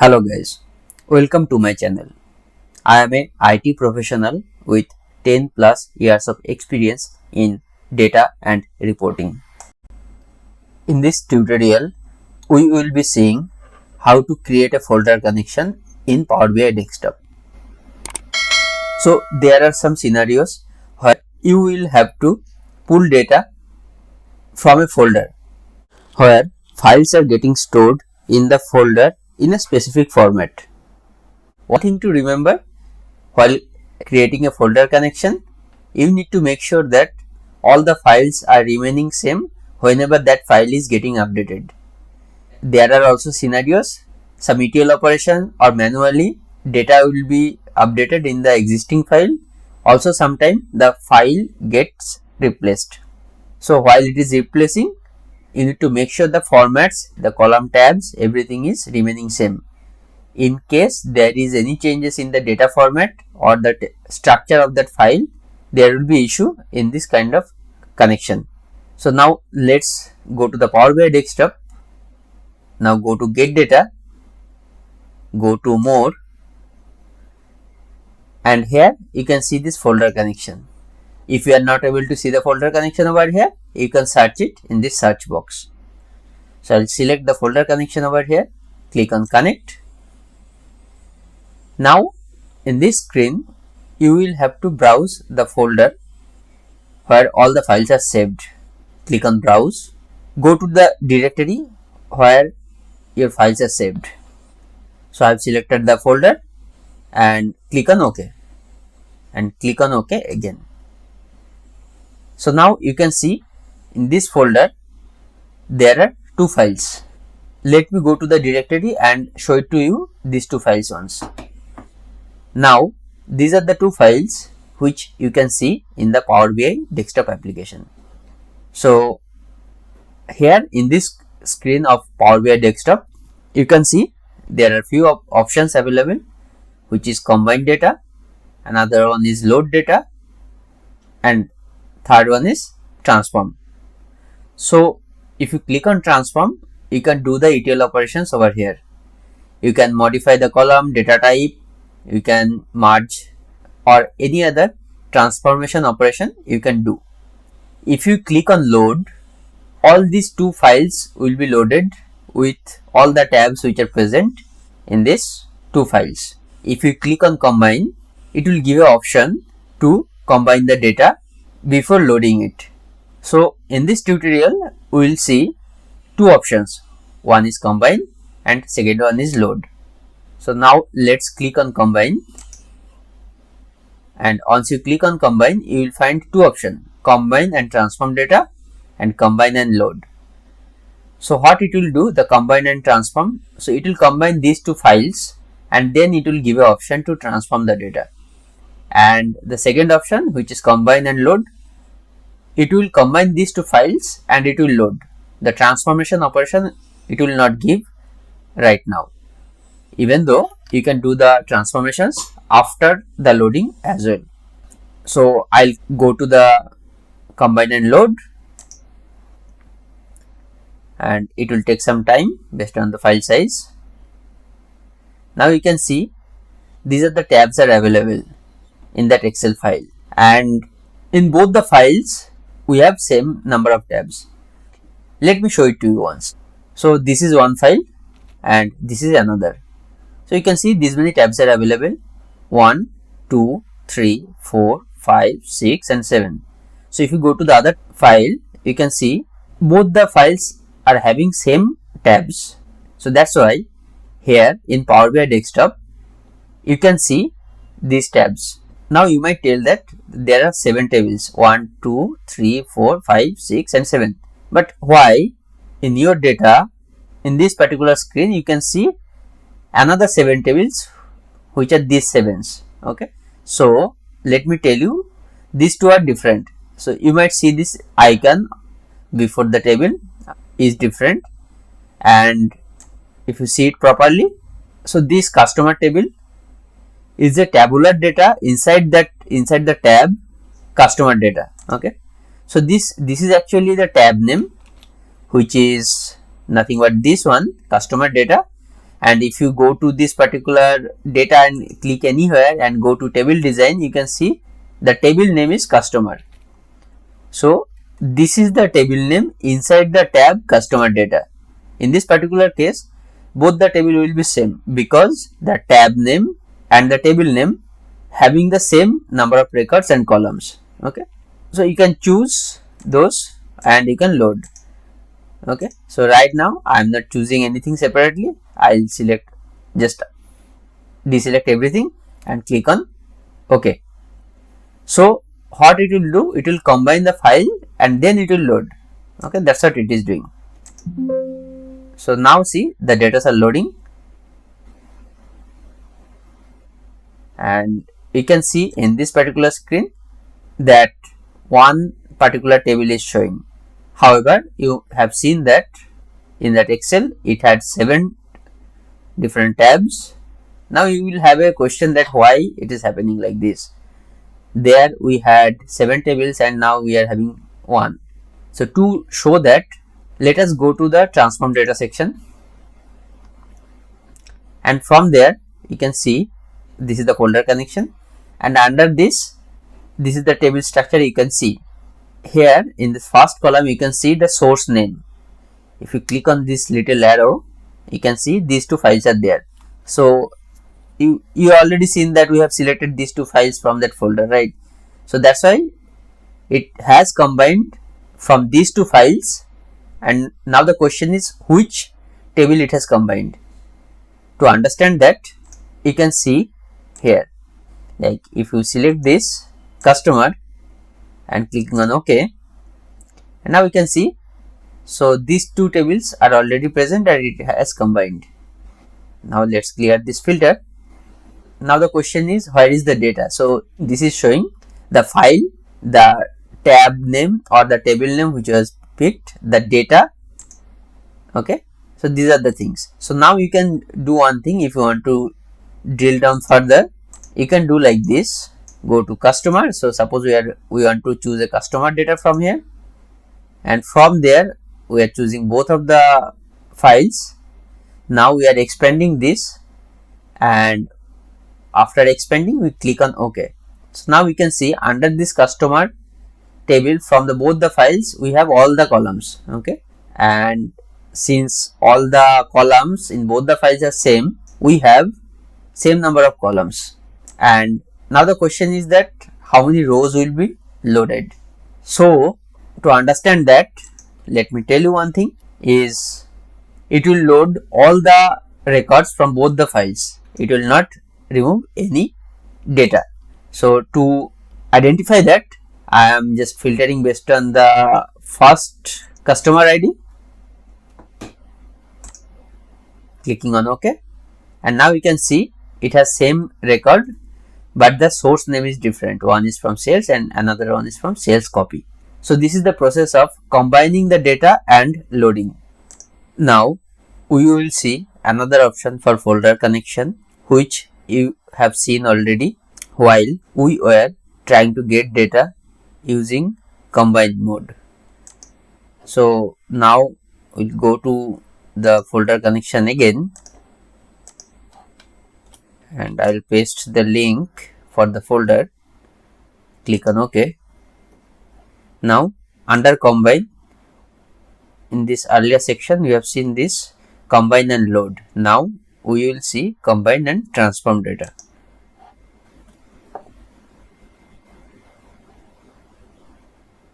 Hello guys, welcome to my channel. I am a IT professional with 10 plus years of experience in data and reporting. In this tutorial, we will be seeing how to create a folder connection in PowerBI desktop. So there are some scenarios where you will have to pull data from a folder where files are getting stored in the folder in a specific format. One thing to remember while creating a folder connection, you need to make sure that all the files are remaining same whenever that file is getting updated. There are also scenarios, some ETL operation or manually data will be updated in the existing file. Also sometimes the file gets replaced. So while it is replacing, you need to make sure the formats, the column tabs, everything is remaining same. In case there is any changes in the data format or the structure of that file, there will be issue in this kind of connection. So now let's go to the PowerBI desktop. Now go to get data, go to more, and here you can see this folder connection. If you are not able to see the folder connection over here, you can search it in this search box. So I'll select the folder connection over here, click on connect. Now in this screen, you will have to browse the folder where all the files are saved. Click on browse, go to the directory where your files are saved. So I have selected the folder and click on OK and click on OK again. So now you can see in this folder there are two files. Let me go to the directory and show it to you, these two files once. Now these are the two files which you can see in the PowerBI desktop application. So here in this screen of PowerBI desktop, you can see there are few options available, which is combine data, another one is load data, and third one is transform. So if you click on transform, you can do the ETL operations over here. You can modify the column, data type, you can merge or any other transformation operation you can do. If you click on load, all these two files will be loaded with all the tabs which are present in these two files. If you click on combine, it will give you option to combine the data before loading it. So in this tutorial, we will see two options. One is combine and second one is load. So now let's click on combine, and once you click on combine, you will find two options, combine and transform data and combine and load. So what it will do, the combine and transform, so it will combine these two files and then it will give an option to transform the data. And the second option, which is combine and load, it will combine these two files and it will load. The transformation operation it will not give right now, even though you can do the transformations after the loading as well. So I'll go to the combine and load, and it will take some time based on the file size. Now you can see these are the tabs are available in that Excel file, and in both the files we have same number of tabs. Let me show it to you once. So this is one file and this is another. So you can see these many tabs are available, 1, 2, 3, 4, 5, 6 and 7. So if you go to the other file, you can see both the files are having same tabs. So that's why here in PowerBI desktop, you can see these tabs. Now you might tell that there are 7 tables, 1, 2, 3, 4, 5, 6 and 7. But why in your data, in this particular screen, you can see another 7 tables, which are these 7s. Okay. So let me tell you, these two are different. So you might see this icon before the table is different, and if you see it properly, so this customer table is a tabular data inside the tab customer data. Okay. So this is actually the tab name, which is nothing but this one, customer data, and if you go to this particular data and click anywhere and go to table design, you can see the table name is customer. So this is the table name inside the tab customer data. In this particular case, both the table will be same because the tab name and the table name having the same number of records and columns. Okay, so you can choose those and you can load. Okay, so right now I am not choosing anything separately. I'll select, just deselect everything and click on OK. So what it will do, it will combine the file and then it will load. Okay, that's what it is doing. So now see, the data are loading, and you can see in this particular screen that one particular table is showing. However, you have seen that in that Excel it had 7 different tabs. Now you will have a question that why it is happening like this. There we had 7 tables and now we are having 1. So to show that, let us go to the transform data section, and from there you can see this is the folder connection, and under this is the table structure. You can see here in this first column you can see the source name. If you click on this little arrow, you can see these 2 files are there. So you already seen that we have selected these 2 files from that folder, right? So that's why it has combined from these 2 files, and now the question is which table it has combined. To understand that, you can see here, like if you select this customer and clicking on OK, and now you can see, so these 2 tables are already present and it has combined. Now let's clear this filter. Now the question is, where is the data? So this is showing the file, the tab name or the table name which was picked, the data. Okay, so these are the things. So now you can do one thing. If you want to drill down further, you can do like this. Go to customer. So suppose we want to choose a customer data from here, and from there we are choosing both of the files. Now we are expanding this, and after expanding we click on OK. So now we can see under this customer table, from both the files we have all the columns. Okay, and since all the columns in both the files are same, we have same number of columns. And now the question is that how many rows will be loaded. So to understand that, let me tell you one thing is, it will load all the records from both the files. It will not remove any data. So to identify that, I am just filtering based on the first customer ID, clicking on OK, and now you can see it has same record, but the source name is different. One is from sales and another one is from sales copy. So this is the process of combining the data and loading. Now we will see another option for folder connection, which you have seen already while we were trying to get data using combined mode. So now we'll go to the folder connection again, and I'll paste the link for the folder, click on OK. Now under combine, in this earlier section we have seen this combine and load. Now we will see combine and transform data.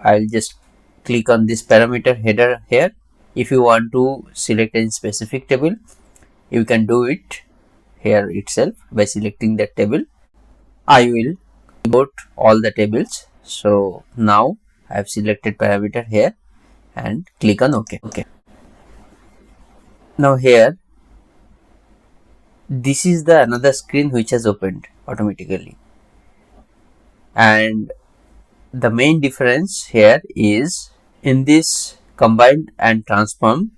I'll just click on this parameter header here. If you want to select any specific table, you can do it here itself by selecting that table. I will import all the tables. So now I have selected parameter here and click on OK. Now here, this is the another screen which has opened automatically, and the main difference here is in this combine and transform,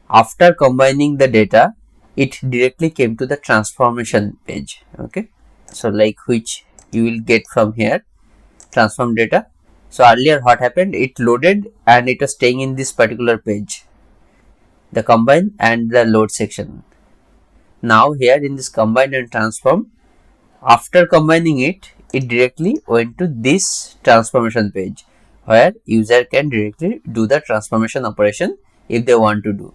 after combining the data, it directly came to the transformation page. Okay, so like which you will get from here, transform data. So earlier what happened, it loaded and it was staying in this particular page, the combine and the load section. Now here in this combine and transform, after combining it, it directly went to this transformation page where user can directly do the transformation operation if they want to do.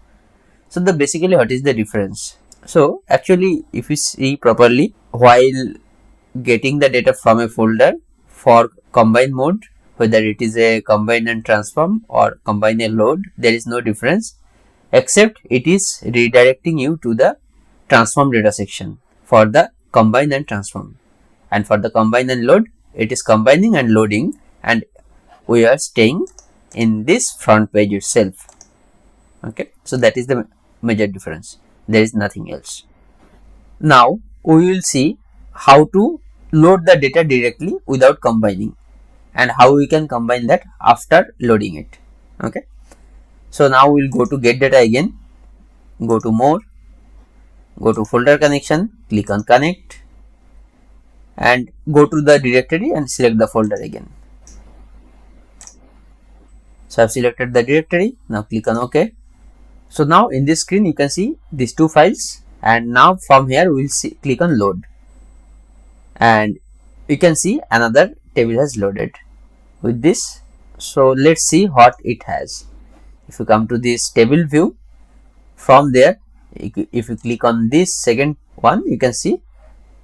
So the basically what is the difference? So actually if you see properly, while getting the data from a folder for combine mode, whether it is a combine and transform or combine and load, there is no difference, except it is redirecting you to the transform data section for the combine and transform. And for the combine and load, it is combining and loading, and we are staying in this front page itself. Okay, so that is the major difference. There is nothing else. Now we will see how to load the data directly without combining, and how we can combine that after loading it. Okay, so now we'll go to get data again, go to more, go to folder connection, click on connect, and go to the directory and select the folder again. So I've selected the directory. Now click on OK. So now in this screen you can see these two files, and now from here we will click on load, and you can see another table has loaded with this. So let's see what it has. If you come to this table view, from there if you click on this second one, you can see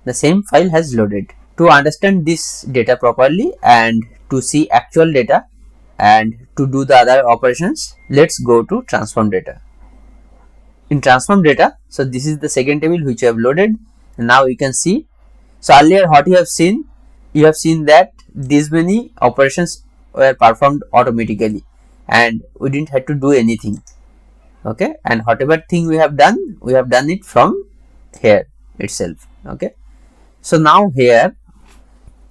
the same file has loaded. To understand this data properly and to see actual data and to do the other operations, let's go to transform data. In transform data, so this is the second table which you have loaded, and now you can see. So earlier what you have seen that these many operations were performed automatically and we didn't have to do anything. Okay, and whatever thing we have done it from here itself. Okay, so now here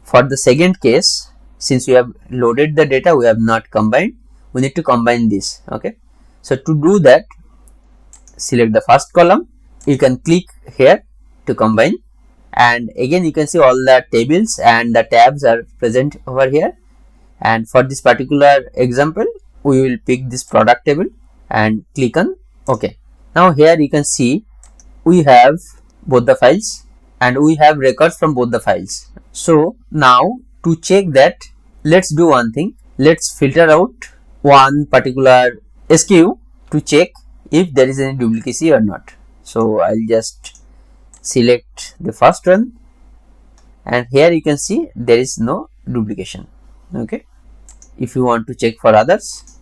for the second case, since we have loaded the data, we have not combined, we need to combine this. Okay, so to do that, select the first column, you can click here to combine, and again you can see all the tables and the tabs are present over here. And for this particular example, we will pick this product table and click on OK. Now here you can see we have both the files and we have records from both the files. So now to check that, let's do one thing. Let's filter out one particular SKU to check if there is any duplicacy or not. So I'll just select the first one, and here you can see there is no duplication. Okay, if you want to check for others,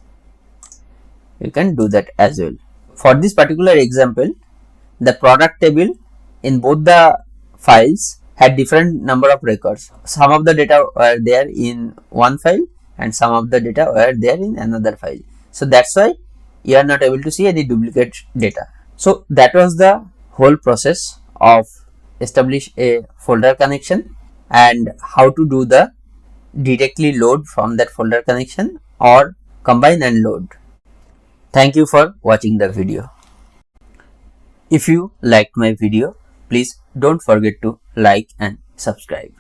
you can do that as well. For this particular example, the product table in both the files had different number of records. Some of the data were there in one file and some of the data were there in another file. So that's why you are not able to see any duplicate data. So that was the whole process of establish a folder connection and how to do the directly load from that folder connection or combine and load. Thank you for watching the video. If you liked my video, please don't forget to like and subscribe.